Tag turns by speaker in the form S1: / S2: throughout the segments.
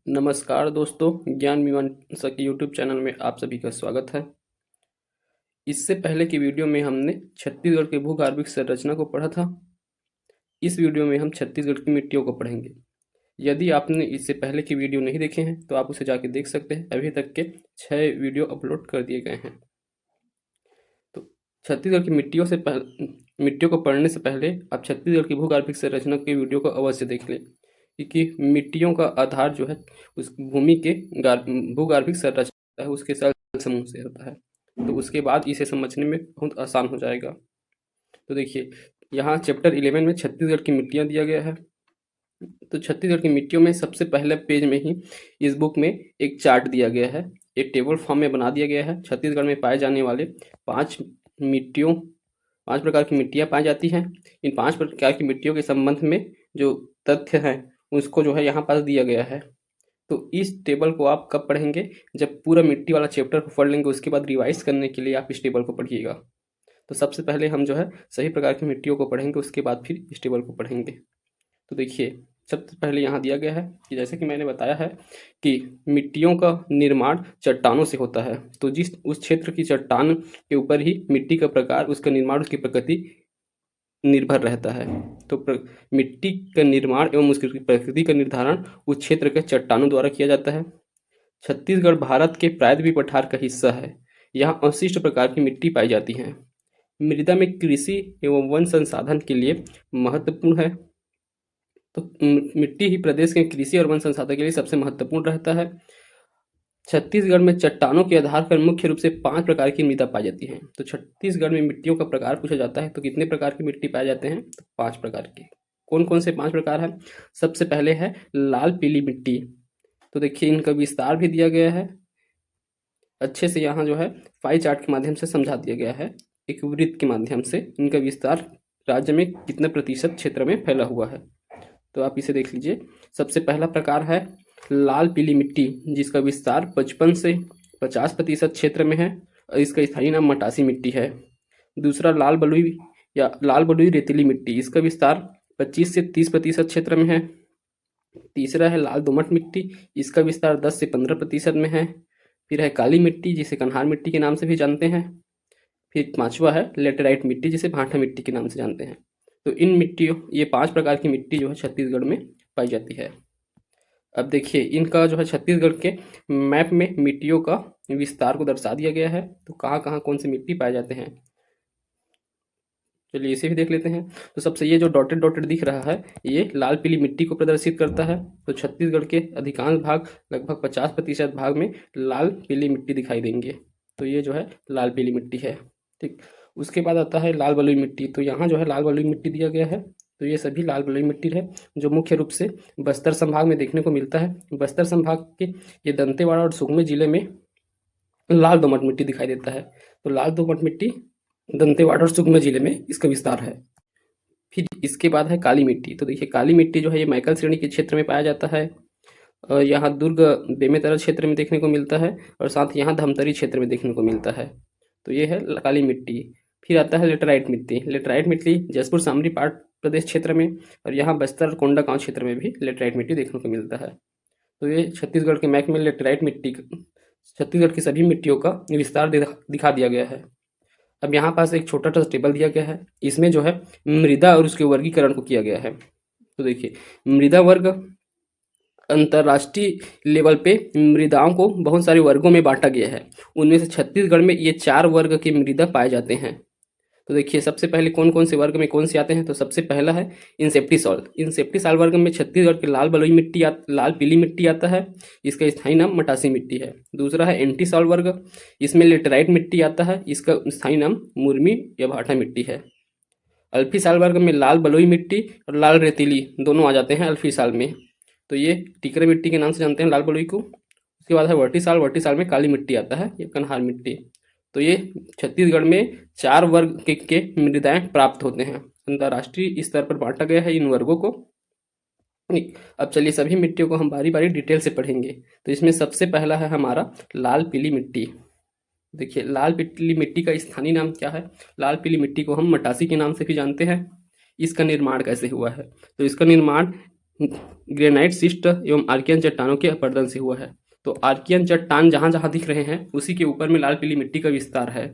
S1: नमस्कार दोस्तों, ज्ञान मीमांसा के यूट्यूब चैनल में आप सभी का स्वागत है। इससे पहले की वीडियो में हमने छत्तीसगढ़ के भूगर्भिक संरचना को पढ़ा था। इस वीडियो में हम छत्तीसगढ़ की मिट्टियों को पढ़ेंगे। यदि आपने इससे पहले की वीडियो नहीं देखे हैं तो आप उसे जाके देख सकते हैं। अभी तक के 6 वीडियो अपलोड कर दिए गए हैं। तो छत्तीसगढ़ की मिट्टियों को पढ़ने से पहले आप छत्तीसगढ़ की भूगर्भिक संरचना की वीडियो को अवश्य देख लें, क्योंकि मिट्टियों का आधार जो है उस भूमि के भूगर्भिक संरचना है, उसके सेल समूह से होता है। तो उसके बाद इसे समझने में बहुत आसान हो जाएगा। तो देखिए, यहाँ चैप्टर 11 में छत्तीसगढ़ की मिट्टियाँ दिया गया है। तो छत्तीसगढ़ की मिट्टियों में सबसे पहले पेज में ही इस बुक में एक चार्ट दिया गया है, एक टेबल फॉर्म में बना दिया गया है। छत्तीसगढ़ में पाए जाने वाले 5 प्रकार की मिट्टियाँ पाई जाती हैं। इन 5 प्रकार की मिट्टियों के संबंध में जो तथ्य हैं उसको जो है यहाँ पास दिया गया है। तो इस टेबल को आप कब पढ़ेंगे? जब पूरा मिट्टी वाला चैप्टर को पढ़ लेंगे, उसके बाद रिवाइज करने के लिए आप इस टेबल को पढ़िएगा। तो सबसे पहले हम जो है सही प्रकार की मिट्टियों को पढ़ेंगे, उसके बाद फिर इस टेबल को पढ़ेंगे। तो देखिए, सबसे पहले यहाँ दिया गया है कि जैसे कि मैंने बताया है कि मिट्टियों का निर्माण चट्टानों से होता है। तो जिस उस क्षेत्र की चट्टान के ऊपर ही मिट्टी का प्रकार, उसका निर्माण, उसकी प्रकृति निर्भर रहता है। तो मिट्टी का निर्माण एवं उसकी प्रकृति का निर्धारण उस क्षेत्र के चट्टानों द्वारा किया जाता है। छत्तीसगढ़ भारत के प्रायद्वीप पठार का हिस्सा है। यहाँ अवशिष्ट प्रकार की मिट्टी पाई जाती है। मृदा में कृषि एवं वन संसाधन के लिए महत्वपूर्ण है। तो मिट्टी ही प्रदेश के कृषि और वन संसाधन के लिए सबसे महत्वपूर्ण रहता है। छत्तीसगढ़ में चट्टानों के आधार पर मुख्य रूप से 5 प्रकार की मृदा पाई जाती है। तो छत्तीसगढ़ में मिट्टियों का प्रकार पूछा जाता है तो कितने प्रकार की मिट्टी पाए जाते हैं? तो 5 प्रकार की। कौन कौन से 5 प्रकार हैं? सबसे पहले है लाल पीली मिट्टी। तो देखिए, इनका विस्तार भी दिया गया है अच्छे से। यहाँ जो है पाई चार्ट के माध्यम से समझा दिया गया है, एक वृत्त के माध्यम से इनका विस्तार राज्य में कितने प्रतिशत क्षेत्र में फैला हुआ है। तो आप इसे देख लीजिए। सबसे पहला प्रकार है लाल पीली मिट्टी, जिसका विस्तार 55 से 50% क्षेत्र में है और इसका स्थायी नाम मटासी मिट्टी है। दूसरा लाल बलुई या लाल बलुई रेतीली मिट्टी, इसका विस्तार 25 से 30% क्षेत्र में है। तीसरा है लाल दोमट मिट्टी, इसका विस्तार 10 से 15% में है। फिर है काली मिट्टी, जिसे कन्हार मिट्टी के नाम से भी जानते हैं। फिर पांचवा है लेटेराइट मिट्टी, जिसे भांटा मिट्टी के नाम से जानते हैं। तो ये 5 प्रकार की मिट्टी जो है छत्तीसगढ़ में पाई जाती है। अब देखिए, इनका जो है छत्तीसगढ़ के मैप में मिट्टियों का विस्तार को दर्शा दिया गया है। तो कहाँ कहाँ कौन सी मिट्टी पाए जाते हैं, चलिए इसे भी देख लेते हैं। तो सबसे ये जो डॉटेड डॉटेड दिख रहा है, ये लाल पीली मिट्टी को प्रदर्शित करता है। तो छत्तीसगढ़ के अधिकांश भाग, लगभग 50% भाग में लाल पीली मिट्टी दिखाई देंगे। तो ये जो है लाल पीली मिट्टी है, ठीक। उसके बाद आता है लाल बलुई मिट्टी। तो यहाँ जो है लाल बलुई मिट्टी दिया गया है। तो ये सभी लाल बलुई मिट्टी है, जो मुख्य रूप से बस्तर संभाग में देखने को मिलता है। बस्तर संभाग के ये दंतेवाड़ा और सुकमा जिले में लाल दोमट मिट्टी दिखाई देता है। तो लाल दोमट मिट्टी दंतेवाड़ा और सुकमा जिले में इसका विस्तार है। फिर इसके बाद है काली मिट्टी। तो देखिए, काली मिट्टी जो है ये मैकल श्रेणी के क्षेत्र में पाया जाता है। यहाँ दुर्ग बेमेतरा क्षेत्र में देखने को मिलता है और साथ यहाँ धमतरी क्षेत्र में देखने को मिलता है। तो ये है काली मिट्टी। फिर आता है लेटराइट मिट्टी। लेटराइट मिट्टी जसपुर सामरी पाट प्रदेश क्षेत्र में और यहाँ बस्तर कोंडागांव क्षेत्र में भी लेटराइट मिट्टी देखने को मिलता है। तो ये छत्तीसगढ़ के मैप में लेटराइट मिट्टी, छत्तीसगढ़ की सभी मिट्टियों का विस्तार दिखा दिया गया है। अब यहाँ पास एक छोटा सा टेबल दिया गया है, इसमें जो है मृदा और उसके वर्गीकरण को किया गया है। तो देखिए, मृदा वर्ग अंतर्राष्ट्रीय लेवल पे मृदाओं को बहुत सारे वर्गों में बांटा गया है। उनमें से छत्तीसगढ़ में ये 4 वर्ग के मृदा पाए जाते हैं। तो देखिए, सबसे पहले कौन कौन से वर्ग में कौन से आते हैं। तो सबसे पहला है इंसेप्टिसॉल। इंसेप्टिसॉल वर्ग में छत्तीसगढ़ के लाल बलुई मिट्टी लाल पीली मिट्टी आता है, इसका स्थायी नाम मटासी मिट्टी है। दूसरा है एंटीसॉल वर्ग, इसमें लेटेराइट मिट्टी आता है, इसका स्थायी नाम मुरमी या भाटा मिट्टी है। अल्फी साल वर्ग में लाल बलुई मिट्टी और लाल रेतीली दोनों आ जाते हैं अल्फी साल में। तो ये टिकरे मिट्टी के नाम से जानते हैं लाल बलुई को। उसके बाद है वर्टी साल में काली मिट्टी आता है, ये कन्हार मिट्टी। तो ये छत्तीसगढ़ में 4 वर्ग के मृदाएं प्राप्त होते हैं। अंतर्राष्ट्रीय स्तर पर बांटा गया है इन वर्गों को। अब चलिए सभी मिट्टियों को हम बारी बारी डिटेल से पढ़ेंगे। तो इसमें सबसे पहला है हमारा लाल पीली मिट्टी। देखिए, लाल पीली मिट्टी का स्थानीय नाम क्या है? लाल पीली मिट्टी को हम मटासी के नाम से भी जानते हैं। इसका निर्माण कैसे हुआ है? तो इसका निर्माण ग्रेनाइट शिस्ट एवं आर्कियन चट्टानों के अपरदन से हुआ है। तो आर्कियन चट्टान जहाँ जहाँ दिख रहे हैं उसी के ऊपर में लाल पीली मिट्टी का विस्तार है।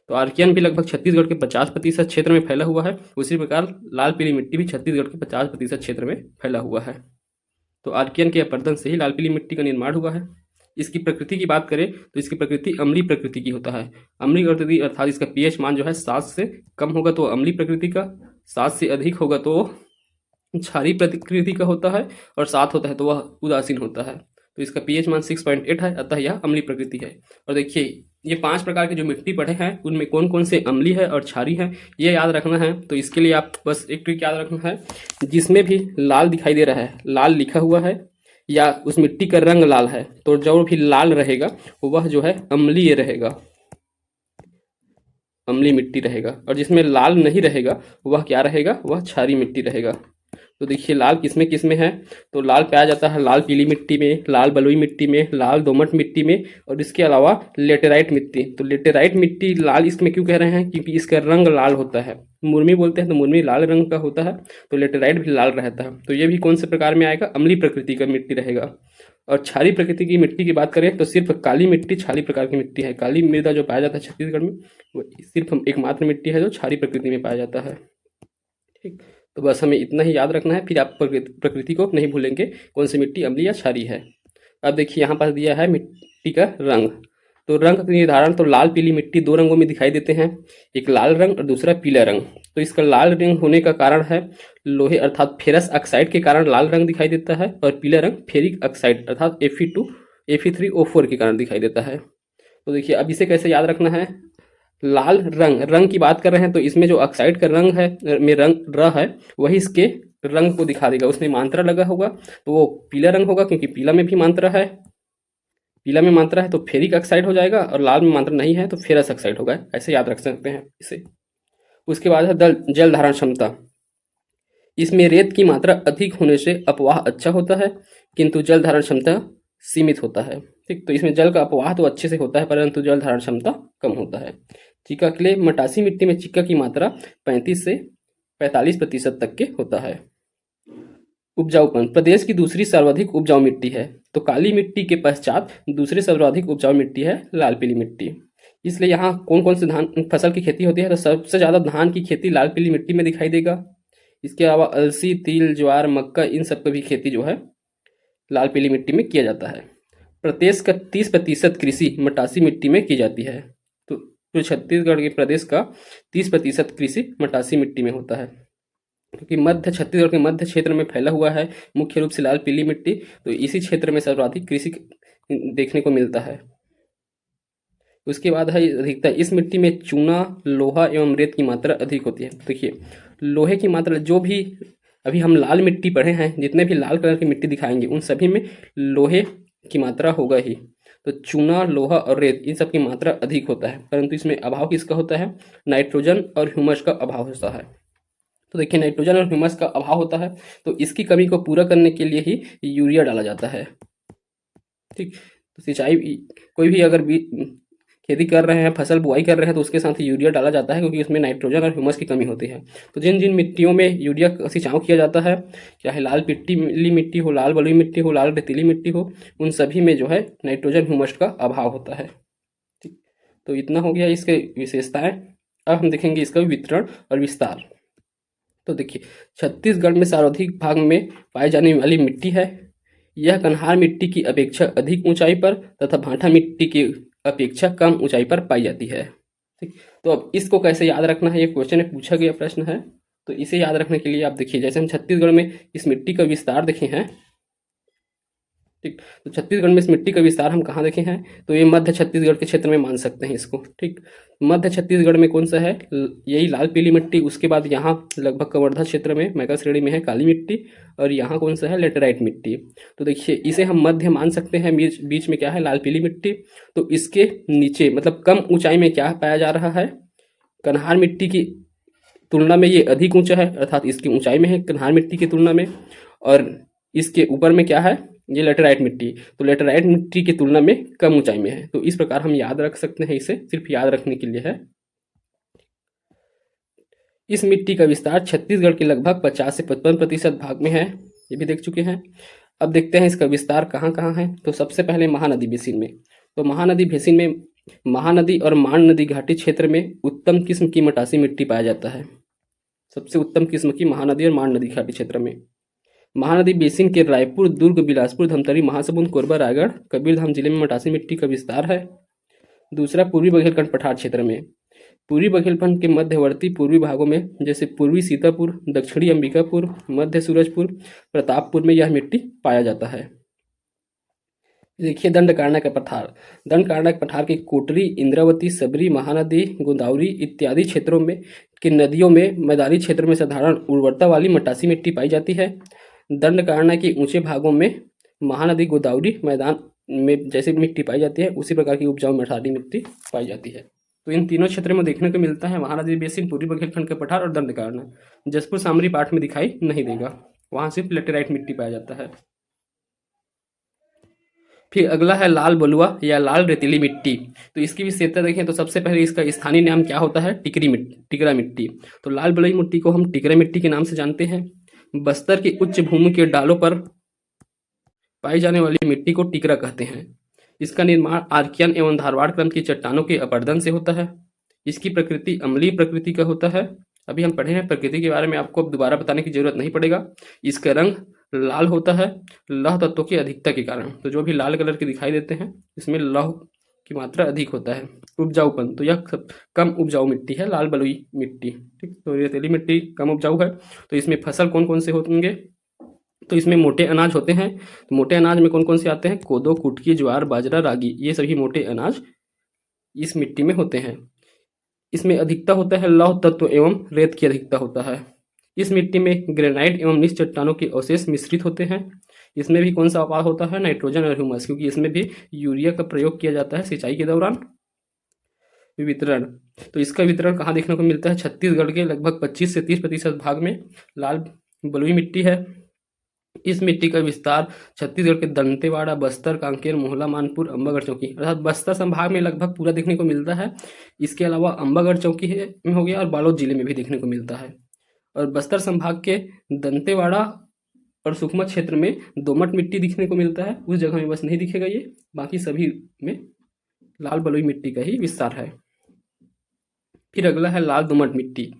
S1: तो आर्कियन भी लगभग छत्तीसगढ़ के 50% क्षेत्र में फैला हुआ है, उसी प्रकार लाल पीली मिट्टी भी छत्तीसगढ़ के 50% क्षेत्र में फैला हुआ है। तो आर्कियन के अपरदन से ही लाल पीली मिट्टी का निर्माण हुआ है। इसकी प्रकृति की बात करें तो इसकी प्रकृति अम्लीय प्रकृति की होता है। अम्लीय प्रकृति अर्थात इसका पीएच मान जो है 7 से कम होगा तो अम्लीय प्रकृति का, 7 से अधिक होगा तो क्षारीय प्रकृति का होता है, और 7 होता है तो वह उदासीन होता है। तो इसका पीएच मान 6.8 है, अतः यह अम्लीय प्रकृति है। और देखिए ये 5 प्रकार के जो मिट्टी पढ़े हैं उनमें कौन कौन से अम्लीय है और क्षारीय है ये याद रखना है। तो इसके लिए आप बस एक ट्रिक याद रखना है, जिसमें भी लाल दिखाई दे रहा है, लाल लिखा हुआ है या उस मिट्टी का रंग लाल है, तो जो भी लाल रहेगा वह जो है अम्लीय रहेगा, अम्लीय मिट्टी रहेगा। और जिसमें लाल नहीं रहेगा वह क्या रहेगा, वह क्षारीय मिट्टी रहेगा। तो देखिए लाल किसमें किसमें है, तो लाल पाया जाता है लाल पीली मिट्टी में, लाल बलुई मिट्टी में, लाल दोमट मिट्टी में, और इसके अलावा लेटेराइट मिट्टी। तो लेटेराइट मिट्टी लाल इसमें क्यों कह रहे हैं, क्योंकि इसका रंग लाल होता है। मुर्मी बोलते हैं तो मुर्मी लाल रंग का होता है, तो लेटेराइट भी लाल रहता है। तो ये भी कौन से प्रकार में आएगा, अम्लीय प्रकृति का मिट्टी रहेगा। और क्षारीय प्रकृति की मिट्टी की बात करें तो सिर्फ काली मिट्टी क्षारीय प्रकार की मिट्टी है। काली मृदा जो पाया जाता है छत्तीसगढ़ में वो सिर्फ एकमात्र मिट्टी है जो क्षारीय प्रकृति में पाया जाता है। ठीक, तो बस हमें इतना ही याद रखना है, फिर आप प्रकृति को नहीं भूलेंगे कौन सी मिट्टी अम्लीय या क्षारीय है। अब देखिए यहाँ पर दिया है मिट्टी का रंग। तो रंग का निर्धारण तो लाल पीली मिट्टी 2 रंगों में दिखाई देते हैं, एक लाल रंग और दूसरा पीला रंग। तो इसका लाल रंग होने का कारण है लोहे अर्थात फेरस ऑक्साइड के कारण लाल रंग दिखाई देता है, और पीला रंग फेरिक ऑक्साइड अर्थात Fe2 Fe3O4 के कारण दिखाई देता है। तो देखिए अब इसे कैसे याद रखना है, लाल रंग की बात कर रहे हैं तो इसमें जो ऑक्साइड का रंग है में रंग र है वही इसके रंग को दिखा देगा। उसमें मात्रा लगा होगा तो वो पीला रंग होगा, क्योंकि पीला में भी मात्रा है, पीला में मात्रा है तो फेरिक ऑक्साइड हो जाएगा, और लाल में मात्रा नहीं है तो फेरस ऑक्साइड होगा। ऐसे याद रख सकते हैं इसे। उसके बाद है जल धारण क्षमता। इसमें रेत की मात्रा अधिक होने से अपवाह अच्छा होता है, किंतु जल धारण क्षमता सीमित होता है। ठीक, तो इसमें जल का अपवाह तो अच्छे से होता है परंतु जल धारण क्षमता कम होता है। चिक्का क्ले मटासी मिट्टी में चिक्का की मात्रा 35 से 45% तक के होता है। उपजाऊपन प्रदेश की दूसरी सर्वाधिक उपजाऊ मिट्टी है। तो काली मिट्टी के पश्चात दूसरी सर्वाधिक उपजाऊ मिट्टी है लाल पीली मिट्टी। इसलिए यहाँ कौन कौन से धान फसल की खेती होती है, तो सबसे ज़्यादा धान की खेती लाल पीली मिट्टी में दिखाई देगा। इसके अलावा अलसी, तिल, ज्वार, मक्का इन सब की भी खेती जो है लाल पीली मिट्टी में किया जाता है। प्रदेश का 30% कृषि मटासी मिट्टी में की जाती है। तो छत्तीसगढ़ के प्रदेश का 30% कृषि मटासी मिट्टी में होता है, क्योंकि मध्य छत्तीसगढ़ के मध्य क्षेत्र में फैला हुआ है मुख्य रूप से लाल पीली मिट्टी, तो इसी क्षेत्र में सर्वाधिक कृषि देखने को मिलता है। उसके बाद है अधिकता, इस मिट्टी में चूना, लोहा एवं रेत की मात्रा अधिक होती है। देखिए लोहे की मात्रा, जो भी अभी हम लाल मिट्टी पढ़े हैं, जितने भी लाल कलर की मिट्टी दिखाएंगे उन सभी में लोहे की मात्रा होगा ही। तो चूना, लोहा और रेत इन सब की मात्रा अधिक होता है, परंतु इसमें अभाव किसका होता है, नाइट्रोजन और ह्यूमस का अभाव होता है। तो देखिए नाइट्रोजन और ह्यूमस का अभाव होता है, तो इसकी कमी को पूरा करने के लिए ही यूरिया डाला जाता है। ठीक, तो सिंचाई कोई भी अगर खेती कर रहे हैं, फसल बुआई कर रहे हैं तो उसके साथ यूरिया डाला जाता है, क्योंकि उसमें नाइट्रोजन और ह्यूमस की कमी होती है। तो जिन जिन मिट्टियों में यूरिया का छिड़काव किया जाता है, चाहे लाल पीली मिट्टी हो, लाल बलुई मिट्टी हो, लाल रेतीली मिट्टी हो, उन सभी में जो है नाइट्रोजन ह्यूमस का अभाव होता है। ठीक, तो इतना हो गया इसके विशेषताएं। अब हम देखेंगे इसका वितरण और विस्तार। तो देखिए छत्तीसगढ़ में सर्वाधिक भाग में पाई जाने वाली मिट्टी है। यह कन्हार मिट्टी की अपेक्षा अधिक ऊंचाई पर तथा भांटा मिट्टी की अपेक्षा कम ऊंचाई पर पाई जाती है। ठीक, तो अब इसको कैसे याद रखना है, ये क्वेश्चन में पूछा गया प्रश्न है। तो इसे याद रखने के लिए आप देखिए, जैसे हम छत्तीसगढ़ में इस मिट्टी का विस्तार देखे हैं। ठीक, तो छत्तीसगढ़ में इस मिट्टी का विस्तार हम कहाँ देखे हैं, तो ये मध्य छत्तीसगढ़ के क्षेत्र में मान सकते हैं इसको। ठीक, मध्य छत्तीसगढ़ में कौन सा है, यही लाल पीली मिट्टी। उसके बाद यहाँ लगभग कवर्धा क्षेत्र में मैगा श्रेणी में है काली मिट्टी, और यहाँ कौन सा है, लेटेराइट मिट्टी। तो देखिए इसे हम मध्य मान सकते हैं, बीच में क्या है, लाल पीली मिट्टी। तो इसके नीचे मतलब कम ऊंचाई में क्या पाया जा रहा है, कन्हार मिट्टी की तुलना में ये अधिक ऊंचा है, अर्थात इसकी ऊंचाई में है कन्हार मिट्टी की तुलना में। और इसके ऊपर में क्या है, ये लेटेराइट मिट्टी। तो लेटेराइट मिट्टी की तुलना में कम ऊंचाई में है। तो इस प्रकार हम याद रख सकते हैं, इसे सिर्फ याद रखने के लिए है। इस मिट्टी का विस्तार छत्तीसगढ़ के लगभग 50 से 55% भाग में है। ये भी देख चुके हैं। अब देखते हैं इसका विस्तार कहाँ कहाँ है। तो सबसे पहले महानदी बेसिन में, तो महानदी बेसिन में महानदी और मान नदी घाटी क्षेत्र में उत्तम किस्म की मटासी मिट्टी पाया जाता है। सबसे उत्तम किस्म की महानदी और मान नदी घाटी क्षेत्र में। महानदी बेसिन के रायपुर, दुर्ग, बिलासपुर, धमतरी, महासमुंद, कोरबा, रायगढ़, कबीरधाम जिले में मटासी मिट्टी का विस्तार है। दूसरा, पूर्वी बघेलखंड पठार क्षेत्र में। पूर्वी बघेलखंड के मध्यवर्ती पूर्वी भागों में जैसे पूर्वी सीतापुर, दक्षिणी अंबिकापुर, मध्य सूरजपुर, प्रतापपुर में यह मिट्टी पाया जाता है। देखिए दंडकारण्य का पठार। दंडकारण्य के पठार के कोटरी, इंद्रावती, सबरी, महानदी, गोदावरी इत्यादि क्षेत्रों में की नदियों में मैदानी क्षेत्र में साधारण उर्वरता वाली मटासी मिट्टी पाई जाती है। दंडकारण्य के ऊंचे भागों में महानदी, गोदावरी मैदान में जैसे मिट्टी पाई जाती है उसी प्रकार की उपजाऊ मटासी मिट्टी पाई जाती है। तो इन तीनों क्षेत्रों में देखने को मिलता है महानदी बेसिन, पूर्वी बघेलखंड का पठार और दंडकारण्य। जसपुर सामरी पाठ में दिखाई नहीं देगा, वहां सिर्फ लेटेराइट मिट्टी पाया जाता है। फिर अगला है लाल बलुआ या लाल रेतीली मिट्टी। तो इसकी विशेषता देखें तो सबसे पहले इसका स्थानीय नाम क्या होता है, टिकरा मिट्टी। तो लाल बलुई मिट्टी को हम टिकरा मिट्टी के नाम से जानते हैं। बस्तर की उच्च भूमि के डालों पर पाई जाने वाली मिट्टी को टिकरा कहते हैं। इसका निर्माण आर्कियन एवं धारवाड़ क्रम की चट्टानों के अपरदन से होता है। इसकी प्रकृति अम्लीय प्रकृति का होता है। अभी हम पढ़े हैं, प्रकृति के बारे में आपको अब दोबारा बताने की जरूरत नहीं पड़ेगा। इसका रंग लाल होता है लौह तत्वों की अधिकता के कारण। तो जो भी लाल कलर के दिखाई देते हैं इसमें लौह की मात्रा अधिक होता है। उपजाऊपन, तो यह कम उपजाऊ मिट्टी है लाल बलुई मिट्टी। ठीक, तो रेतीली मिट्टी कम उपजाऊ है। तो इसमें फसल कौन कौन से होंगे, तो इसमें मोटे अनाज होते हैं। तो मोटे अनाज में कौन कौन से आते हैं, कोदो, कुटकी, ज्वार, बाजरा, रागी, ये सभी मोटे अनाज इस मिट्टी में होते हैं। इसमें अधिकता होता है लौह तत्व एवं रेत की अधिकता होता है। इस मिट्टी में ग्रेनाइट एवं निच चट्टानों के अवशेष मिश्रित होते हैं। इसमें भी कौन सा अभाव होता है, नाइट्रोजन और ह्यूमस, क्योंकि इसमें भी यूरिया का प्रयोग किया जाता है सिंचाई के दौरान। वितरण, तो इसका वितरण कहाँ देखने को मिलता है, छत्तीसगढ़ के लगभग 25 से 30% भाग में लाल बलुई मिट्टी है। इस मिट्टी का विस्तार छत्तीसगढ़ के दंतेवाड़ा, बस्तर, कांकेर, मोहला, मानपुर, अंबागढ़ चौकी अर्थात बस्तर संभाग में लगभग पूरा देखने को मिलता है। इसके अलावा अंबागढ़ चौकी में हो गया और बालोद जिले में भी देखने को मिलता है। और बस्तर संभाग के दंतेवाड़ा और सुकमा क्षेत्र में दोमट मिट्टी दिखने को मिलता है, उस जगह में बस नहीं दिखेगा ये, बाकी सभी में लाल बलुई मिट्टी का ही विस्तार है। फिर अगला है लाल दोमट मिट्टी।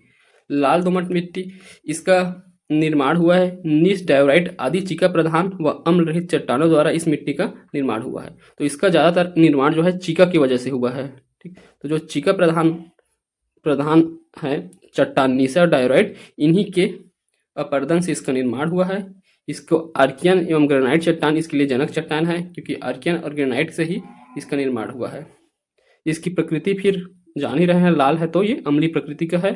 S1: लाल दोमट मिट्टी, इसका निर्माण हुआ है नीस, डायोराइट आदि चिका प्रधान व अम्ल रहित चट्टानों द्वारा इस मिट्टी का निर्माण हुआ है। तो इसका ज्यादातर निर्माण जो है चिका की वजह से हुआ है। ठीक, तो जो चिका प्रधान है चट्टान नीसा और डायोराइट, इन्हीं के अपर्दन से इसका निर्माण हुआ है। इसको आर्कियन एवं ग्रेनाइट चट्टान इसके लिए जनक चट्टान है, क्योंकि आर्कियन और ग्रेनाइट से ही इसका निर्माण हुआ है। इसकी प्रकृति फिर जान ही रहे हैं, लाल है तो ये अम्लीय प्रकृति का है।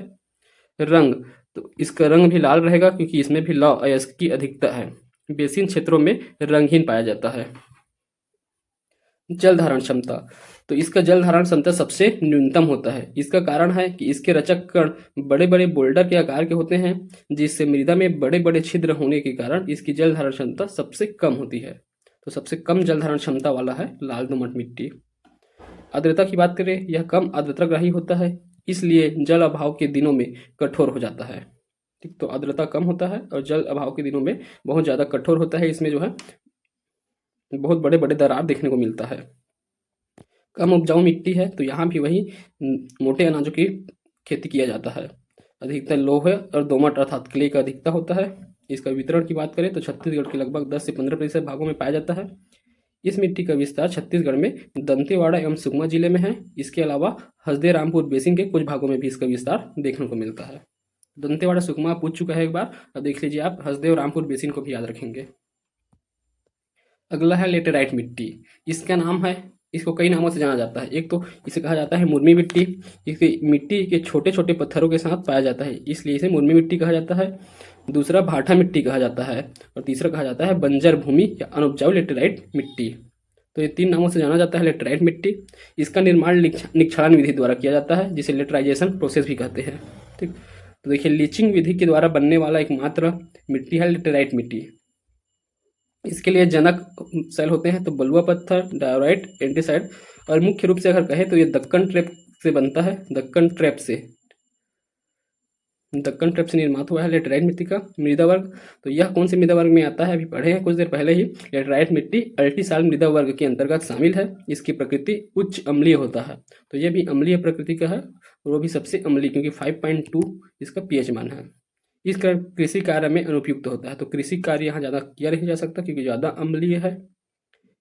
S1: रंग, तो इसका रंग भी लाल रहेगा क्योंकि इसमें भी लौह अयस्क की अधिकता है। बेसिन क्षेत्रों में रंगहीन पाया जाता है। जल धारण क्षमता, तो इसका जल धारण क्षमता सबसे न्यूनतम होता है। इसका कारण है कि इसके रचक कण बड़े बड़े बोल्डर के आकार के होते हैं, जिससे मृदा में बड़े बड़े छिद्र होने के कारण इसकी जल धारण क्षमता सबसे कम होती है। तो सबसे कम जल धारण क्षमता वाला है लाल दोमट मिट्टी। आर्द्रता की बात करें, यह कम आर्द्रताग्राही होता है, इसलिए जल अभाव के दिनों में कठोर हो जाता है। ठीक, तो आर्द्रता कम होता है और जल अभाव के दिनों में बहुत ज्यादा कठोर होता है। इसमें जो है बहुत बड़े बड़े दरार देखने को मिलता है। कम उपजाऊ मिट्टी है तो यहाँ भी वही मोटे अनाजों की खेती किया जाता है। अधिकतर लोह और दोमट अर्थात क्ले का अधिकता होता है। इसका वितरण की बात करें तो छत्तीसगढ़ के लगभग 10 से 15% भागों में पाया जाता है। इस मिट्टी का विस्तार छत्तीसगढ़ में दंतेवाड़ा एवं सुकमा जिले में है। इसके अलावा हसदे रामपुर बेसिन के कुछ भागों में भी इसका विस्तार देखने को मिलता है। दंतेवाड़ा सुकमा पूछ चुका है एक बार, अब देख लीजिए आप हसदे और रामपुर बेसिन को भी याद रखेंगे। अगला है लेटेराइट मिट्टी। इसका नाम है, इसको कई नामों से जाना जाता है। एक तो इसे कहा जाता है मुर्मी मिट्टी, इसके मिट्टी के छोटे छोटे पत्थरों के साथ पाया जाता है, इसलिए इसे मुर्मी मिट्टी कहा जाता है। दूसरा भाठा मिट्टी कहा जाता है और तीसरा कहा जाता है बंजर भूमि या अनुपजाऊ लेटेराइट मिट्टी। तो ये 3 नामों से जाना जाता है लेटेराइट मिट्टी। इसका निर्माण निक्षालन विधि द्वारा किया जाता है, जिसे लेटराइजेशन प्रोसेस भी कहते हैं। ठीक, तो देखिए लीचिंग विधि के द्वारा बनने वाला एकमात्र मिट्टी है लेटेराइट मिट्टी। इसके लिए जनक सेल होते हैं, तो बलुआ पत्थर, डायोराइट, एंटीसाइड, और मुख्य रूप से अगर कहें तो ये दक्कन ट्रैप से बनता है, दक्कन ट्रैप से। दक्कन ट्रेप से निर्मित हुआ है लेटराइट मिट्टी का मृदा वर्ग। तो यह कौन से मृदा वर्ग में आता है, अभी पढ़े हैं कुछ देर पहले ही। लेटराइट मिट्टी अल्टीसाल मृदा वर्ग के अंतर्गत शामिल है। इसकी प्रकृति उच्च अम्लीय होता है, तो यह भी अम्लीय प्रकृति का है और वो भी सबसे अम्लीय, क्योंकि 5.2 इसका पीएच मान है। इस कृषि कार्य में अनुपयुक्त होता है, तो कृषि कार्य यहाँ ज़्यादा किया नहीं जा सकता क्योंकि ज़्यादा अम्लीय है।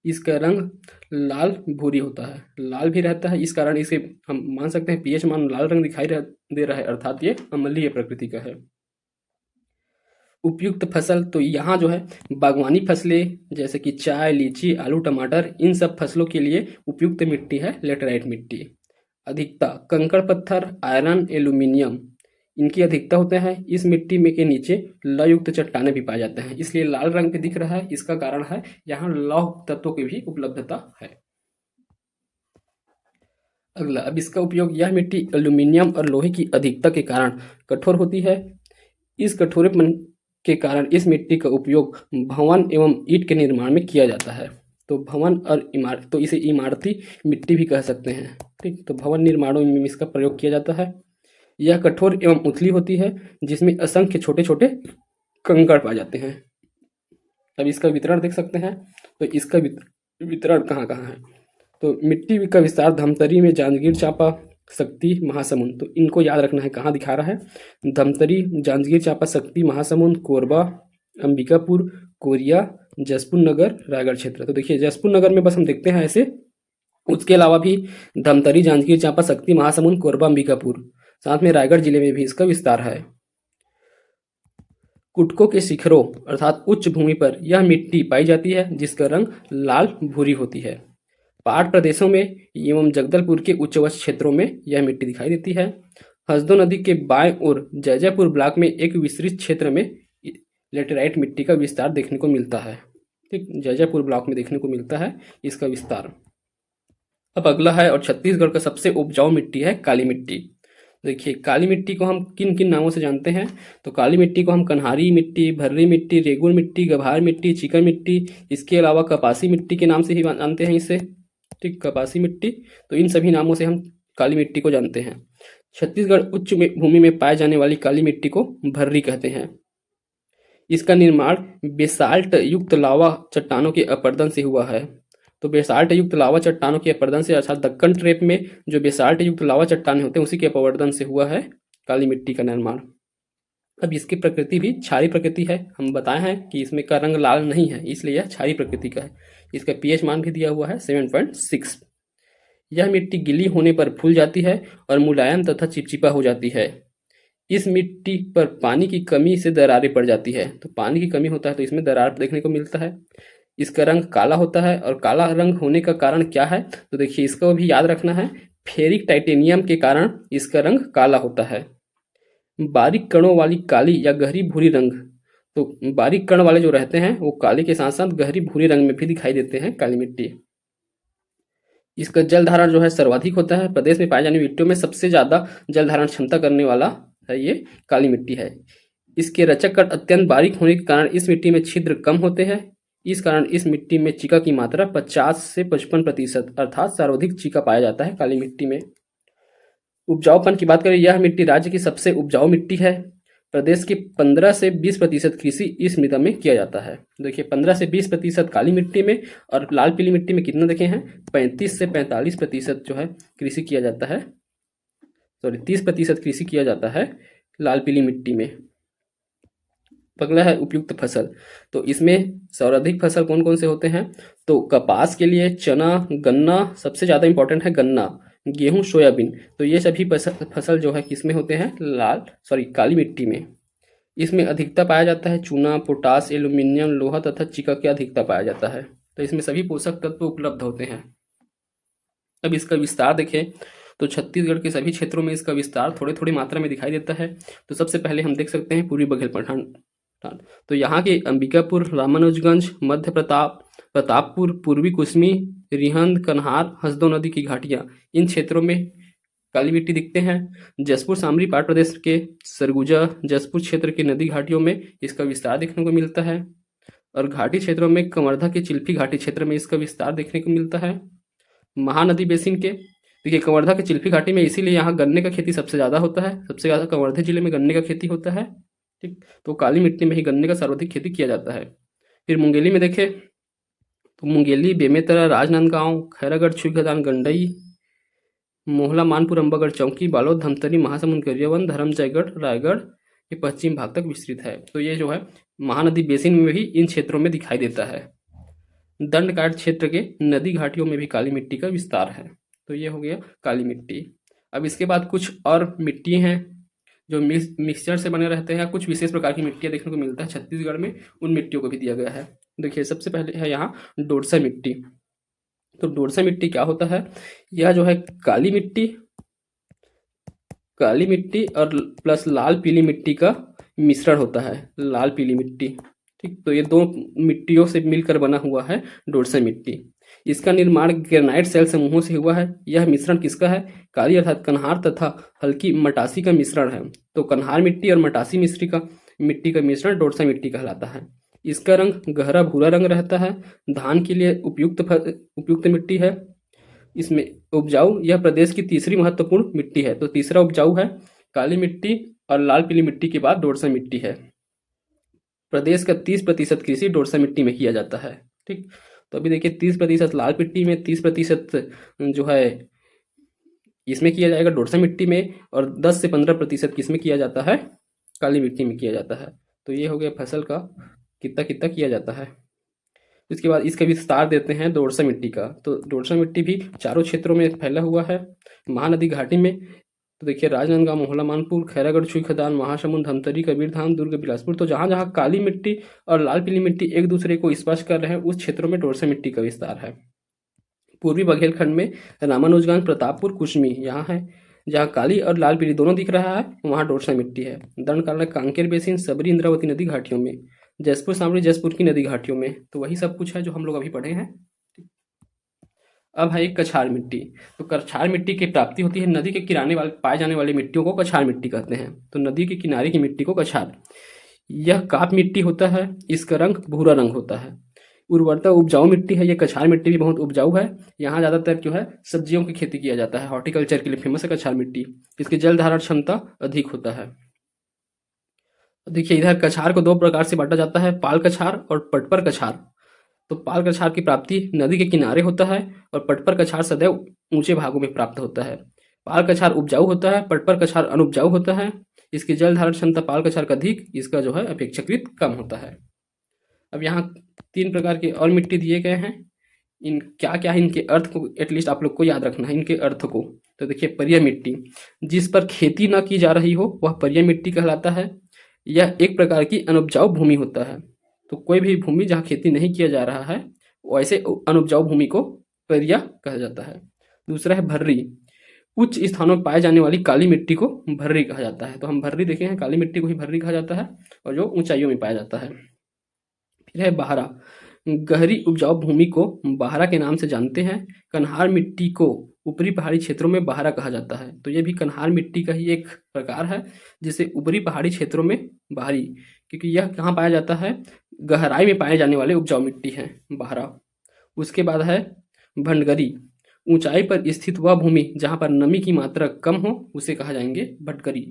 S1: इसका रंग लाल भूरी होता है, लाल भी रहता है, इस कारण इसे हम मान सकते हैं पीएच मान लाल रंग दिखाई दे रहा है, अर्थात ये अम्लीय प्रकृति का है। उपयुक्त फसल, तो यहाँ जो है बागवानी फसलें जैसे कि चाय, लीची, आलू, टमाटर, इन सब फसलों के लिए उपयुक्त मिट्टी है लेटराइट मिट्टी। अधिकता कंकड़ पत्थर, आयरन, एल्यूमिनियम इनकी अधिकता होते हैं। इस मिट्टी में के नीचे लयुक्त चट्टाने भी पाए जाते हैं, इसलिए लाल रंग पे दिख रहा है। इसका कारण है यहाँ लौह तत्वों की भी उपलब्धता है। अगला, अब इसका उपयोग, यह मिट्टी एल्यूमिनियम और लोहे की अधिकता के कारण कठोर होती है। इस कठोरपन के कारण इस मिट्टी का उपयोग भवन एवं ईंट के निर्माण में किया जाता है। तो भवन और इमारत, तो इसे इमारती मिट्टी भी कह सकते हैं। ठीक, तो भवन निर्माणों में इसका प्रयोग किया जाता है। यह कठोर एवं उथली होती है, जिसमें असंख्य छोटे छोटे कंकड़ पाए जाते हैं। अब इसका वितरण देख सकते हैं, तो इसका वितरण कहाँ कहाँ है। तो मिट्टी का विस्तार धमतरी में, जांजगीर चांपा, शक्ति, महासमुंद, तो इनको याद रखना है कहाँ दिखा रहा है। धमतरी, जांजगीर चांपा, शक्ति, महासमुंद, कोरबा, अंबिकापुर, कोरिया, जसपुर नगर, रायगढ़ क्षेत्र। तो देखिए जसपुर नगर में बस हम देखते हैं ऐसे, उसके अलावा भी धमतरी, जांजगीर चांपा, शक्ति, महासमुंद, कोरबा, अंबिकापुर, साथ में रायगढ़ जिले में भी इसका विस्तार है। कुटकों के शिखरों अर्थात उच्च भूमि पर यह मिट्टी पाई जाती है, जिसका रंग लाल भूरी होती है। पहाड़ प्रदेशों में एवं जगदलपुर के उच्चवच क्षेत्रों में यह मिट्टी दिखाई देती है। हसदो नदी के बाएं ओर जैजयपुर ब्लॉक में एक विस्तृत क्षेत्र में लेटेराइट मिट्टी का विस्तार देखने को मिलता है। ठीक, जैजयपुर ब्लॉक में देखने को मिलता है इसका विस्तार। अब अगला है, और छत्तीसगढ़ का सबसे उपजाऊ मिट्टी है काली मिट्टी। देखिए काली मिट्टी को हम किन किन नामों से जानते हैं, तो काली मिट्टी को हम कन्हारी मिट्टी, भर्री मिट्टी, रेगुर मिट्टी, गभार मिट्टी, चिकन मिट्टी, इसके अलावा कपासी मिट्टी के नाम से ही जानते हैं इसे। ठीक, कपासी मिट्टी, तो इन सभी नामों से हम काली मिट्टी को जानते हैं। छत्तीसगढ़ उच्च भूमि में पाए जाने वाली काली मिट्टी को भर्री कहते हैं। इसका निर्माण बेसाल्ट युक्त लावा चट्टानों के अपरदन से हुआ है। तो बेसाल्ट युक्त लावा चट्टानों के अपरदन से, अर्थात दक्कन ट्रेप में जो बेसाल्ट युक्त लावा चट्टाने होते हैं उसी के अपवर्दन से हुआ है काली मिट्टी का निर्माण। अब इसकी प्रकृति भी क्षारीय प्रकृति है। हम बताए हैं कि इसमें का रंग लाल नहीं है, इसलिए यह क्षारीय प्रकृति का है। इसका पीएच मान भी दिया हुआ है 7.6। यह मिट्टी गीली होने पर फूल जाती है और मुलायम तथा चिपचिपा हो जाती है। इस मिट्टी पर पानी की कमी से दरारें पड़ जाती है, तो पानी की कमी होता है तो इसमें दरार देखने को मिलता है। इसका रंग काला होता है, और काला रंग होने का कारण क्या है, तो देखिए इसको भी याद रखना है, फेरिक टाइटेनियम के कारण इसका रंग काला होता है। बारीक कणों वाली काली या गहरी भूरी रंग, तो बारीक कण वाले जो रहते हैं वो काले के साथ साथ गहरी भूरी रंग में भी दिखाई देते हैं काली मिट्टी। इसका जल धारण जो है सर्वाधिक होता है। प्रदेश में पाए जाने मिट्टियों में सबसे ज्यादा जल धारण क्षमता करने वाला है ये काली मिट्टी है। इसके रचक कण अत्यंत बारीक होने के कारण इस मिट्टी में छिद्र कम होते हैं। इस कारण इस मिट्टी में चीका की मात्रा 50 से 55% अर्थात सर्वाधिक चीका पाया जाता है काली मिट्टी में। उपजाऊपन की बात करें, यह मिट्टी राज्य की सबसे उपजाऊ मिट्टी है। प्रदेश की 15 से 20% कृषि इस मृदा में किया जाता है। देखिए 15 से 20% काली मिट्टी में, और लाल पीली मिट्टी में कितना देखे हैं, 35 से 45% जो है कृषि किया जाता है, 30% कृषि किया जाता है लाल पीली मिट्टी में। अगला है उपयुक्त फसल। तो इसमें सर्वाधिक फसल कौन कौन से होते हैं, तो कपास के लिए चना, गन्ना, सबसे ज़्यादा इंपॉर्टेंट है गन्ना, गेहूं, सोयाबीन, तो ये सभी फसल जो है किसमें होते हैं, काली मिट्टी में। इसमें अधिकता पाया जाता है चूना, पोटास, एल्यूमिनियम, लोहा तथा चीका की अधिकता पाया जाता है। तो इसमें सभी पोषक तत्व उपलब्ध होते हैं। अब इसका विस्तार देखें, तो छत्तीसगढ़ के सभी क्षेत्रों में इसका विस्तार थोड़ी थोड़ी मात्रा में दिखाई देता है। तो सबसे पहले हम देख सकते हैं पूर्वी बघेलखंड। तो यहाँ के अंबिकापुर, रामानुजगंज, मध्य प्रतापपुर, पूर्वी कुसमी, रिहंद, कन्हार, हसदो नदी की घाटियां, इन क्षेत्रों में काली मिट्टी दिखते हैं। जसपुर सामरी पाट प्रदेश के सरगुजा, जसपुर क्षेत्र की नदी घाटियों में इसका विस्तार देखने को मिलता है, और घाटी क्षेत्रों में कवर्धा के चिल्फी घाटी क्षेत्र में इसका विस्तार देखने को मिलता है। महानदी बेसिन के देखिए कवर्धा के चिल्फी घाटी में इसीलिए यहाँ गन्ने का खेती सबसे ज़्यादा होता है, सबसे ज़्यादा कवर्धा जिले में गन्ने का खेती होता है। ठीक, तो काली मिट्टी में ही गन्ने का सर्वाधिक खेती किया जाता है। फिर मुंगेली में देखें तो मुंगेली, बेमेतरा, राजनांदगांव, खैरागढ़, छुईखदान, गंडई, मोहला, मानपुर, अंबागढ़, चौकी, बालोद, धमतरी, महासमुंद, गरियाबंद, धर्मजयगढ़, रायगढ़ ये पश्चिम भाग तक विस्तृत है। तो ये जो है महानदी बेसिन में भी इन क्षेत्रों में दिखाई देता है। दंडकाट क्षेत्र के नदी घाटियों में भी काली मिट्टी का विस्तार है। तो ये हो गया काली मिट्टी। अब इसके बाद कुछ और मिट्टी हैं जो मिक्सचर से बने रहते हैं, कुछ विशेष प्रकार की मिट्टियाँ देखने को मिलता है छत्तीसगढ़ में, उन मिट्टियों को भी दिया गया है। देखिए सबसे पहले है यहाँ डोरसा मिट्टी। तो डोरसा मिट्टी क्या होता है, यह जो है काली मिट्टी और प्लस लाल पीली मिट्टी का मिश्रण होता है, लाल पीली मिट्टी। ठीक, तो ये दो मिट्टियों से मिलकर बना हुआ है डोरसा मिट्टी। इसका निर्माण ग्रेनाइट सेल समूहों से हुआ है। यह मिश्रण किसका है, काली अर्थात कन्हार तथा हल्की मटासी का मिश्रण है। तो कन्हार मिट्टी और मटासी मिट्टी का मिश्रण डोरसा मिट्टी कहलाता है। इसका रंग गहरा भूरा रंग रहता है। धान के लिए उपयुक्त मिट्टी है। इसमें उपजाऊ, यह प्रदेश की तीसरी महत्वपूर्ण मिट्टी है। तो तीसरा उपजाऊ है काली मिट्टी और लाल पीली मिट्टी के बाद डोरसा मिट्टी है। प्रदेश का 30% कृषि डोरसा मिट्टी में किया जाता है। ठीक, तो अभी देखिए 30% लाल मिट्टी में, 30% जो है इसमें किया जाएगा डोरसा मिट्टी में, और 10 से 15% किसमें किया जाता है, काली मिट्टी में किया जाता है। तो ये हो गया फसल का कितना कितना किया जाता है। इसके बाद इसका विस्तार देते हैं डोरसा मिट्टी का। तो डोरसा मिट्टी भी चारों क्षेत्रों में फैला हुआ है। महानदी घाटी में तो देखिए राजनांदगांव, मोहला, मानपुर, खैरागढ़, छुईखदान, महासमुंद, धमतरी, कबीरधाम, दुर्ग, बिलासपुर। तो जहाँ जहाँ काली मिट्टी और लाल पीली मिट्टी एक दूसरे को स्पर्श कर रहे हैं उस क्षेत्रों में डोरसा मिट्टी का विस्तार है। पूर्वी बघेलखंड में रामानुजगंज, प्रतापपुर, कुशमी यहाँ है, जहाँ काली और लाल पीली दोनों दिख रहा है वहाँ डोरसा मिट्टी है। दंडकारण्य, कांकेर बेसिन, सबरी, इंद्रावती नदी घाटियों में, जसपुर, सामरी, जसपुर की नदी घाटियों में। तो वही सब कुछ है जो हम लोग अभी पढ़े हैं। अब है कछार मिट्टी। तो कछार मिट्टी की प्राप्ति होती है नदी के किनारे पाए जाने वाली मिट्टियों को कछार मिट्टी कहते हैं। तो नदी के किनारे की मिट्टी को कछार, यह काप मिट्टी होता है। इसका रंग भूरा रंग होता है। उर्वरता उपजाऊ मिट्टी है। ये कछार मिट्टी भी बहुत उपजाऊ है। यहाँ ज़्यादातर जो है सब्जियों की खेती किया जाता है। हॉर्टिकल्चर के लिए फेमस है कछार मिट्टी। इसकी जल धारण क्षमता अधिक होता है। देखिए इधर कछार को दो प्रकार से बांटा जाता है, पाल कछार और पटपर कछार। तो पाल कछार की प्राप्ति नदी के किनारे होता है और पटपर कछार सदैव ऊंचे भागों में प्राप्त होता है। पाल कछार उपजाऊ होता है, पटपर कछार अनुपजाऊ होता है। इसकी जल धारण क्षमता पाल कछार का अधिक, इसका जो है अपेक्षाकृत कम होता है। अब यहाँ 3 प्रकार के और मिट्टी दिए गए हैं। इन क्या क्या है इनके अर्थ को एटलीस्ट आप लोग को याद रखना है इनके अर्थ को। तो देखिए परिया मिट्टी, जिस पर खेती ना की जा रही हो वह परिया मिट्टी कहलाता है। यह एक प्रकार की अनुपजाऊ भूमि होता है। तो कोई भी भूमि जहाँ खेती नहीं किया जा रहा है वैसे अनुपजाऊ भूमि को परिया कहा जाता है। दूसरा है भर्री, उच्च स्थानों में पाए जाने वाली काली मिट्टी को भर्री कहा जाता है। तो हम भर्री देखे हैं, काली मिट्टी को ही भर्री कहा जाता है और जो ऊंचाइयों में पाया जाता है। फिर है बहारा, गहरी उपजाऊ भूमि को बहारा के नाम से जानते हैं। कन्हार मिट्टी को ऊपरी पहाड़ी क्षेत्रों में बहारा कहा जाता है। तो ये भी कन्हार मिट्टी का ही एक प्रकार है जिसे ऊपरी पहाड़ी क्षेत्रों में बहारी, क्योंकि यह कहाँ पाया जाता है, गहराई में पाए जाने वाले उपजाऊ मिट्टी है बहारा। उसके बाद है भंडगरी, ऊंचाई पर स्थित वह भूमि जहाँ पर नमी की मात्रा कम हो उसे कहा जाएंगे भटकरी।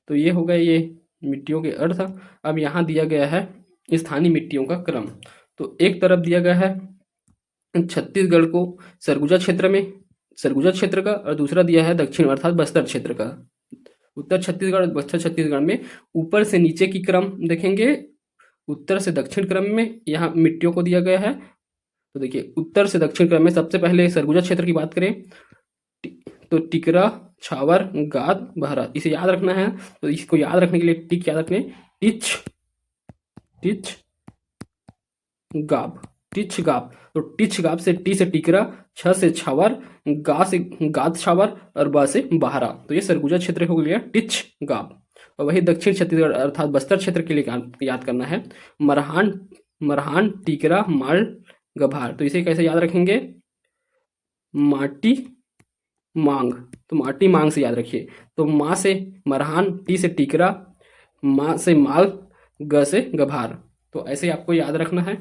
S1: तो ये हो गए ये मिट्टियों के अर्थ। अब यहाँ दिया गया है स्थानीय मिट्टियों का क्रम। तो एक तरफ दिया गया है छत्तीसगढ़ को सरगुजा क्षेत्र का, और दूसरा दिया है दक्षिण अर्थात बस्तर क्षेत्र का। उत्तर छत्तीसगढ़, बस्तर छत्तीसगढ़ में ऊपर से नीचे की क्रम देखेंगे, उत्तर से दक्षिण क्रम में यहाँ मिट्टियों को दिया गया है। तो देखिए उत्तर से दक्षिण क्रम में सबसे पहले सरगुजा क्षेत्र की बात करें तो टिकरा, छावर, गाद, बहरा, इसे याद रखना है। तो इसको याद रखने के लिए टिक याद रखने, टिच गाब, टिच गाब। तो टिच गाब से टी से टिकरा, छ से छावर, गा से गाद छावर और बा से बहरा। तो ये सरगुजा क्षेत्र हो गया टिच गाब। और वही दक्षिण छत्तीसगढ़ अर्थात बस्तर क्षेत्र के लिए याद करना है मरहान, टिकरा, माल, गभार। तो इसे कैसे याद रखेंगे, माटी मांग। तो माटी मांग से याद रखिए। तो माँ से मरहान, टी से टिकरा, माँ से माल, ग से गभार। तो ऐसे आपको याद रखना है।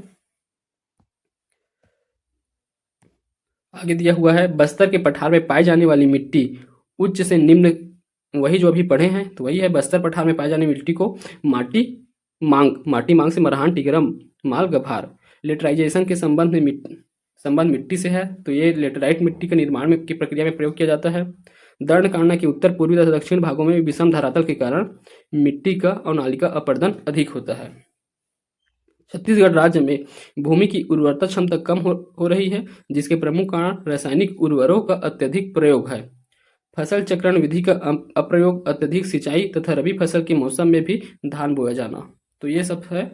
S1: आगे दिया हुआ है बस्तर के पठार में पाई जाने वाली मिट्टी उच्च से निम्न, वही जो अभी पढ़े हैं तो वही है। बस्तर पठार में पाई जाने वाली मिट्टी को माटी मांग से मरहान टिगरा माल गभार। लेटराइजेशन के संबंध मिट्टी से है, तो ये लेटराइट मिट्टी के निर्माण में की प्रक्रिया में प्रयोग किया जाता है। दंडकारण्य के उत्तर पूर्वी तथा दक्षिण भागों में विषम धरातल के कारण मिट्टी का और नाली का अपरदन अधिक होता है। छत्तीसगढ़ राज्य में भूमि की उर्वरता क्षमता कम हो रही है, जिसके प्रमुख कारण रासायनिक उर्वरकों का अत्यधिक प्रयोग है, फसल चक्रण विधि का अप्रयोग, अत्यधिक सिंचाई तथा रबी फसल के मौसम में भी धान बोया जाना। तो ये सब है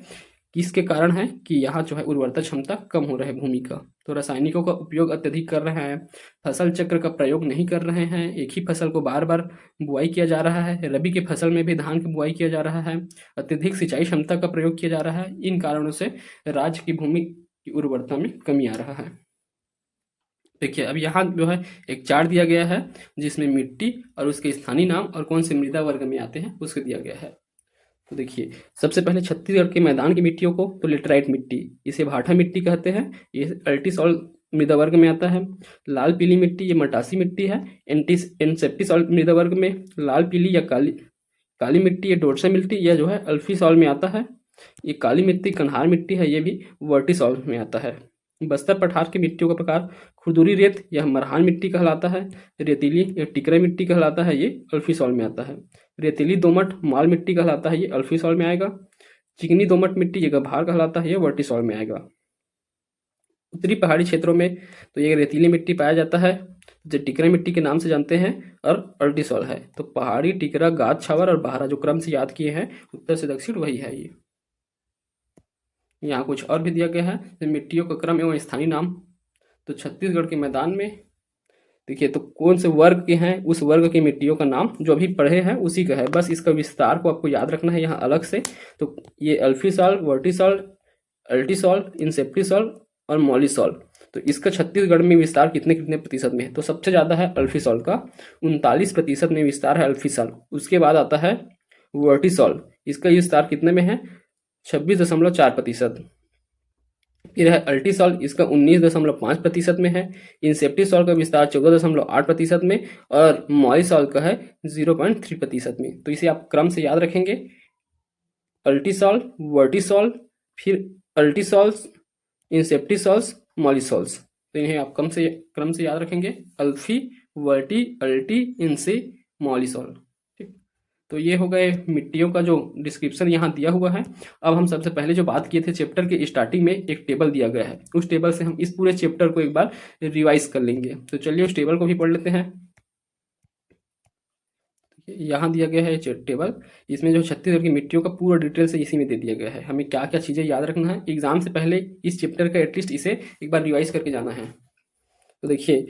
S1: किसके कारण है कि यहाँ जो है उर्वरता क्षमता कम हो रहा है भूमि का। तो रासायनिकों का उपयोग अत्यधिक कर रहे हैं, फसल चक्र का प्रयोग नहीं कर रहे हैं, एक ही फसल को बार बार बुआई किया जा रहा है, रबी की फसल में भी धान की बुआई किया जा रहा है, अत्यधिक सिंचाई क्षमता का प्रयोग किया जा रहा है। इन कारणों से राज्य की भूमि की उर्वरता में कमी आ रहा है। देखिए अब यहाँ जो है एक चार्ट दिया गया है जिसमें मिट्टी और उसके स्थानीय नाम और कौन से मृदा वर्ग में आते हैं उसके दिया गया है। तो देखिए सबसे पहले छत्तीसगढ़ के मैदान की मिट्टियों को तो लेटराइट मिट्टी, इसे भाठा मिट्टी कहते हैं, ये अल्टीसॉल मृदा वर्ग में आता है। लाल पीली मिट्टी ये मटासी मिट्टी है, एनसेप्टिसॉल मृदा वर्ग में। लाल पीली या काली मिट्टी ये डोरसा मिट्टी, यह जो है अल्फीसॉल में आता है। ये काली मिट्टी कन्हार मिट्टी है, ये भी वर्टिसॉल में आता है। बस्तर पठार की मिट्टियों का प्रकार खुरदुरी रेत यह मरहान मिट्टी कहलाता है, रेतीली या टिकरा मिट्टी कहलाता है, ये अल्फीसॉल में आता है। रेतीली दोमट माल मिट्टी कहलाता है, ये अल्फीसॉल में आएगा। चिकनी दोमट मिट्टी ये गभार कहलाता है, ये वर्टिसॉल में आएगा। उत्तरी पहाड़ी क्षेत्रों में तो ये रेतीली मिट्टी पाया जाता है जो टिकरा मिट्टी के नाम से जानते हैं और अल्टीसॉल है। तो पहाड़ी टिकरा गाद छावर और बहारा जो क्रम से याद किए हैं उत्तर से दक्षिण वही है। ये यहाँ कुछ और भी दिया गया है मिट्टियों का क्रम एवं स्थानीय नाम। तो छत्तीसगढ़ के मैदान में देखिए तो कौन से वर्ग के हैं उस वर्ग की मिट्टियों का नाम जो अभी पढ़े हैं उसी का है, बस इसका विस्तार को आपको याद रखना है यहाँ अलग से। तो ये अल्फीसॉल, वर्टिसॉल, अल्टीसॉल, इंसेप्टिसॉल और मॉलिसॉल। तो इसका छत्तीसगढ़ में विस्तार कितने कितने प्रतिशत में है तो सबसे ज़्यादा है अल्फीसॉल का, 39% में विस्तार है अल्फीसॉल। उसके बाद आता है वर्टिसॉल, इसका विस्तार कितने में है 26.4%। फिर है अल्टीसॉल, इसका 19.5% में है। इंसेप्टिसॉल का विस्तार 14.8% में और मॉलिसॉल का है 0.3% में। तो इसे आप क्रम से याद रखेंगे, अल्टीसॉल, वर्टिसॉल, फिर अल्टीसॉल्स, इंसेप्टिसॉल्स, मॉलिसॉल्स। तो इन्हें आप क्रम से याद रखेंगे, अल्फी, वर्टी, अल्टी, इंसे, मॉलिसॉल। ठीक, तो ये हो गए मिट्टियों का जो डिस्क्रिप्शन यहाँ दिया हुआ है। अब हम सबसे पहले जो बात किए थे चैप्टर के स्टार्टिंग में एक टेबल दिया गया है, उस टेबल से हम इस पूरे चैप्टर को एक बार रिवाइज कर लेंगे। तो चलिए उस टेबल को भी पढ़ लेते हैं। यहाँ दिया गया है टेबल, इसमें जो छत्तीसगढ़ की मिट्टियों का पूरा डिटेल से इसी में दे दिया गया है। हमें क्या क्या चीज़ें याद रखना है एग्जाम से पहले इस चैप्टर का एटलीस्ट इसे एक बार रिवाइज करके जाना है। तो देखिए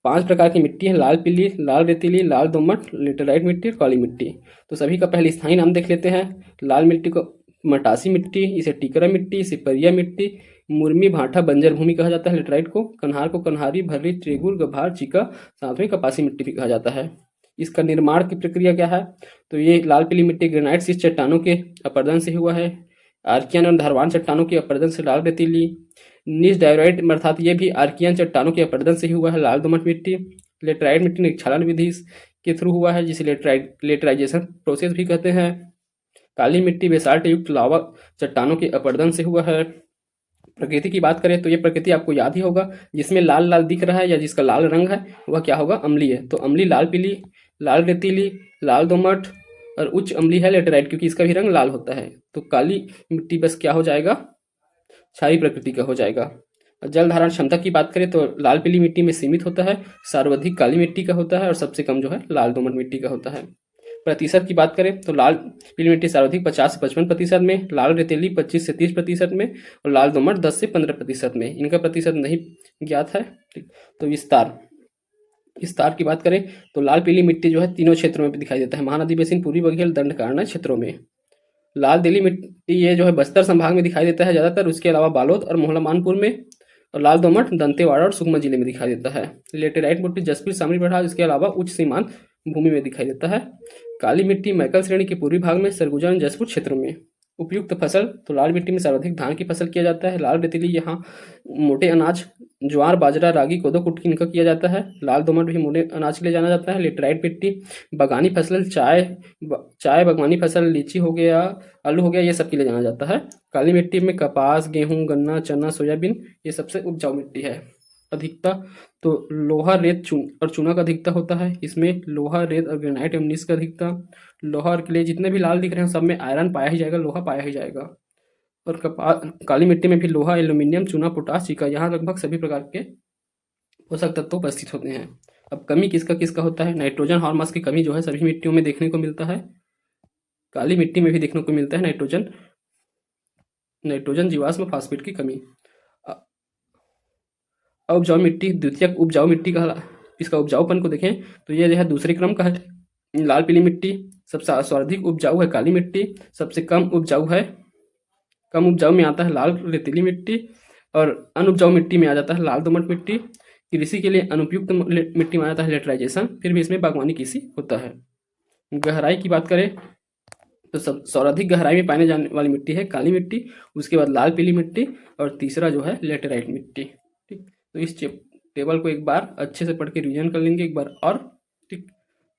S1: 5 प्रकार की मिट्टी है, लाल पीली, लाल रेतीली, लाल दोमट, लेटेराइट मिट्टी और काली मिट्टी। तो सभी का पहले स्थायी नाम देख लेते हैं। लाल मिट्टी को मटासी मिट्टी, इसे टिकरा मिट्टी, सिपरिया मिट्टी, मुर्मी भाठा बंजर भूमि कहा जाता है। लेटेराइट को कन्हार को कन्हारी, भर्री, त्रिगुर, गभार, चिका, साथ में कपासी मिट्टी भी कहा जाता है। इसका निर्माण की प्रक्रिया क्या है तो ये लाल पीली मिट्टी ग्रेनाइट शीट चट्टानों के अपरदन से हुआ है। आर्कियन और धारवान चट्टानों के अपरदन से लाल रेतीली, नीच डायोराइट अर्थात ये भी आर्कियन चट्टानों के अपरदन से ही हुआ है लाल दोमट मिट्टी। लेटराइट मिट्टी निक्षालन विधि के थ्रू हुआ है जिसे लेटराइजेशन प्रोसेस भी कहते हैं। काली मिट्टी बेसाल्ट युक्त लावा चट्टानों के अपरदन से हुआ है। प्रकृति की बात करें तो ये प्रकृति आपको याद ही होगा, जिसमें लाल लाल दिख रहा है या जिसका लाल रंग है वह क्या होगा अम्लीय है। तो अम्लीय लाल पीली, लाल रेतीली, लाल दोमट और उच्च अम्लीय है लेटराइट क्योंकि इसका भी रंग लाल होता है। तो काली मिट्टी बस क्या हो जाएगा क्षारीय प्रकृति का हो जाएगा। जल धारण क्षमता की बात करें तो लाल पीली मिट्टी में सीमित होता है, सर्वाधिक काली मिट्टी का होता है और सबसे कम जो है लाल दोमट मिट्टी का होता है। प्रतिशत की बात करें तो लाल पीली मिट्टी सर्वाधिक 50 से 55% में, लाल रेतीली 25 से 30% में और लाल दोमट 10 से 15% में। इनका प्रतिशत नहीं ज्ञात है। तो विस्तार की बात करें तो लाल पीली मिट्टी जो है तीनों क्षेत्रों में दिखाई देता है, महानदी बेसिन, पूर्वी बघेल, दंडकारण्य क्षेत्रों में। लाल दिली मिट्टी ये जो है बस्तर संभाग में दिखाई देता है ज़्यादातर, उसके अलावा बालोद और मोहला मानपुर में। और लाल दोमट दंतेवाड़ा और सुकमा जिले में दिखाई देता है। लेटेराइट मिट्टी जसप्रीत शामली पठार इसके अलावा उच्च सीमांत भूमि में दिखाई देता है। काली मिट्टी मैकल श्रेणी के पूर्वी भाग में, सरगुजा और जसपुर क्षेत्रों में। उपयुक्त फसल तो लाल मिट्टी में सर्वाधिक धान की फसल किया जाता है। लाल रेतीली यहाँ मोटे अनाज ज्वार, बाजरा, रागी, कोदो, कुटकी इनका किया जाता है। लाल दोमट भी मोटे अनाज के लिए जाना जाता है। लेटराइट मिट्टी बागानी फसल, चाय बागवानी फसल, लीची हो गया, आलू हो गया, ये सब के लिए जाना जाता है। काली मिट्टी में कपास, गेहूं, गन्ना, चना, सोयाबीन ये सबसे उपजाऊ मिट्टी है। अधिकता तो लोहा, रेत और चूना का अधिकता होता है। इसमें लोहा, रेत और ग्रेनाइट एवं नीस का अधिकता। लोहा और क्ले जितने भी लाल दिख रहे हैं सब में आयरन पाया ही जाएगा, लोहा पाया ही जाएगा। और काली मिट्टी में भी लोहा, एल्यूमिनियम, चूना, पोटाश, सिका, यहाँ लगभग सभी प्रकार के पोषक तत्व उपस्थित होते हैं। अब कमी किसका किसका होता है? नाइट्रोजन हार्मोन्स की कमी जो है सभी मिट्टियों में देखने को मिलता है। काली मिट्टी में भी देखने को मिलता है नाइट्रोजन जीवाश्म फास्फेट की कमी। उपजाऊ मिट्टी, द्वितीयक उपजाऊ मिट्टी का इसका उपजाऊपन को देखें तो यह जो है दूसरे क्रम का है। लाल पीली मिट्टी सबसे सर्वाधिक उपजाऊ है काली मिट्टी, सबसे कम उपजाऊ में आता है लाल रेतीली मिट्टी, और अनुपजाऊ मिट्टी में आ जाता है लाल दोमट मिट्टी। कृषि के लिए अनुपयुक्त मिट्टी में आ जाता है लेटराइजेशन, फिर भी इसमें बागवानी कृषि होता है। गहराई की बात करें तो सर्वाधिक गहराई में पाने जाने वाली मिट्टी है काली मिट्टी, उसके बाद लाल पीली मिट्टी, और तीसरा जो है लेटेराइट मिट्टी। ठीक, तो इस टेबल को एक बार अच्छे से पढ़ के रिवीजन कर लेंगे एक बार और। ठीक,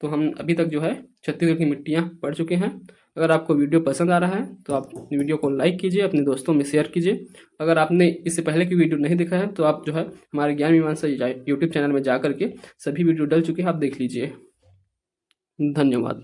S1: तो हम अभी तक जो है छत्तीसगढ़ की मिट्टियाँ पढ़ चुके हैं। अगर आपको वीडियो पसंद आ रहा है तो आप वीडियो को लाइक कीजिए, अपने दोस्तों में शेयर कीजिए। अगर आपने इससे पहले की वीडियो नहीं देखा है तो आप जो है हमारे ज्ञान मीमांसा यूट्यूब चैनल में जा करके सभी वीडियो डल चुके हैं, आप देख लीजिए। धन्यवाद।